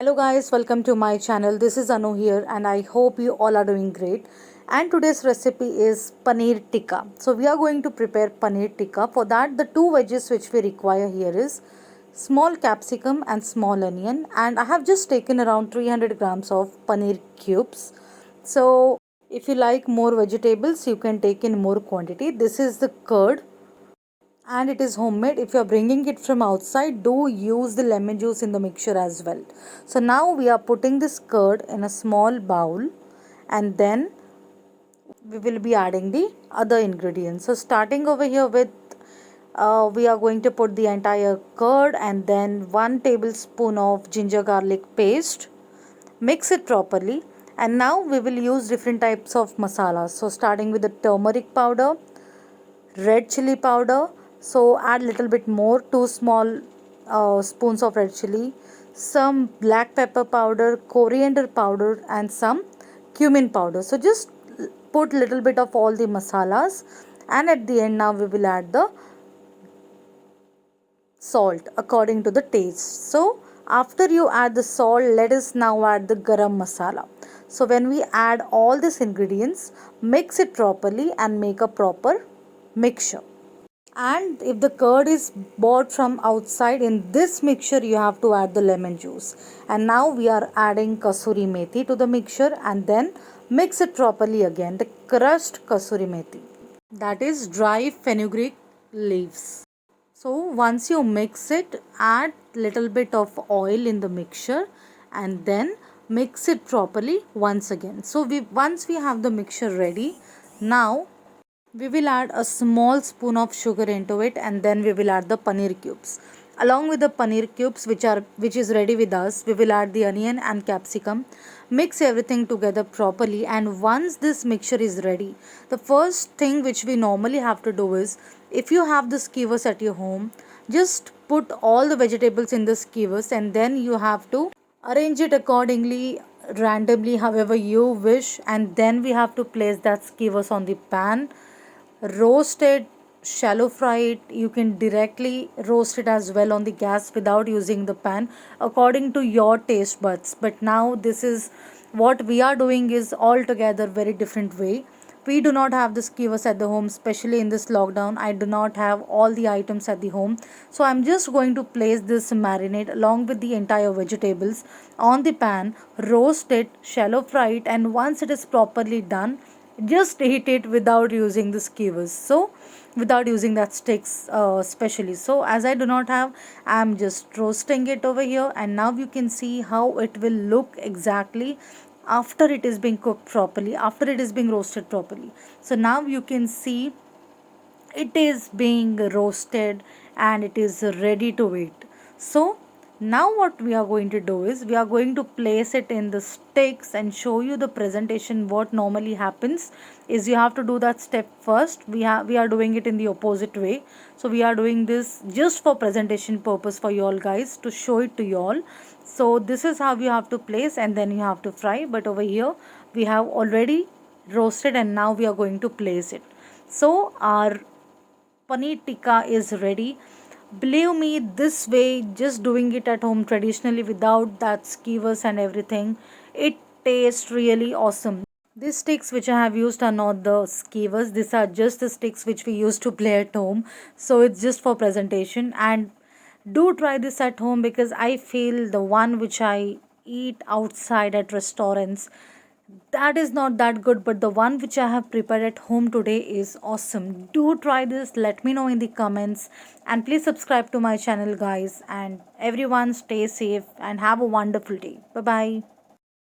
Hello guys, welcome to my channel. This is Anu here and I hope you all are doing great. And today's recipe is paneer tikka. So we are going to prepare paneer tikka. For that the two veggies which we require here is small capsicum and small onion, and I have just taken around 300 grams of paneer cubes. So if you like more vegetables you can take in more quantity. This is the curd and it is homemade. If you are bringing it from outside, do use the lemon juice in the mixture as well. So now we are putting this curd in a small bowl, and then we will be adding the other ingredients. So starting over here with we are going to put the entire curd and then 1 tablespoon of ginger garlic paste. Mix it properly, and now we will use different types of masalas. So starting with the turmeric powder, red chili powder. So add little bit more, 2 small spoons of red chili, some black pepper powder, coriander powder, and some cumin powder. So just put little bit of all the masalas, and at the end now we will add the salt according to the taste. So after you add the salt, let us now add the garam masala. So when we add all these ingredients, mix it properly and make a proper mixture. And if the curd is bought from outside, in this mixture you have to add the lemon juice. And now we are adding kasuri methi to the mixture, and then mix it properly again, the crushed kasuri methi, that is dry fenugreek leaves. So once you mix it, add little bit of oil in the mixture and then mix it properly once again. So once we have the mixture ready, now we will add a small spoon of sugar into it, and then we will add the paneer cubes. Along with the paneer cubes which is ready with us, we will add the onion and capsicum. Mix everything together properly, and once this mixture is ready, the first thing which we normally have to do is, if you have the skewers at your home, just put all the vegetables in the skewers, and then you have to arrange it accordingly, randomly, however you wish, and then we have to place that skewers on the pan, roast it, shallow fry it. You can directly roast it as well on the gas without using the pan, according to your taste buds. But now this is what we are doing is altogether very different way. We do not have the skewers at the home, especially in this lockdown. I do not have all the items at the home, so I'm just going to place this marinade along with the entire vegetables on the pan, roast it, shallow fry it, and once it is properly done, just eat it without using the skewers, so without using that sticks especially. So as I do not have, I'm just roasting it over here, and now you can see how it will look exactly after it is being cooked properly, after it is being roasted properly. So now you can see it is being roasted and it is ready to eat. So now what we are going to do is, we are going to place it in the sticks and show you the presentation. What normally happens is, you have to do that step first. We are doing it in the opposite way. So we are doing this just for presentation purpose for you all guys, to show it to you all. So this is how you have to place, and then you have to fry. But over here we have already roasted, and now we are going to place it. So our paneer tikka is ready. Believe me, this way, just doing it at home traditionally without that skewers and everything, it tastes really awesome. These sticks which I have used are not the skewers, these are just the sticks which we used to play at home. So it's just for presentation. And do try this at home, because I feel the one which I eat outside at restaurants, that is not that good, but the one which I have prepared at home today is awesome. Do try this, let me know in the comments, and please subscribe to my channel guys. And everyone stay safe and have a wonderful day. Bye bye.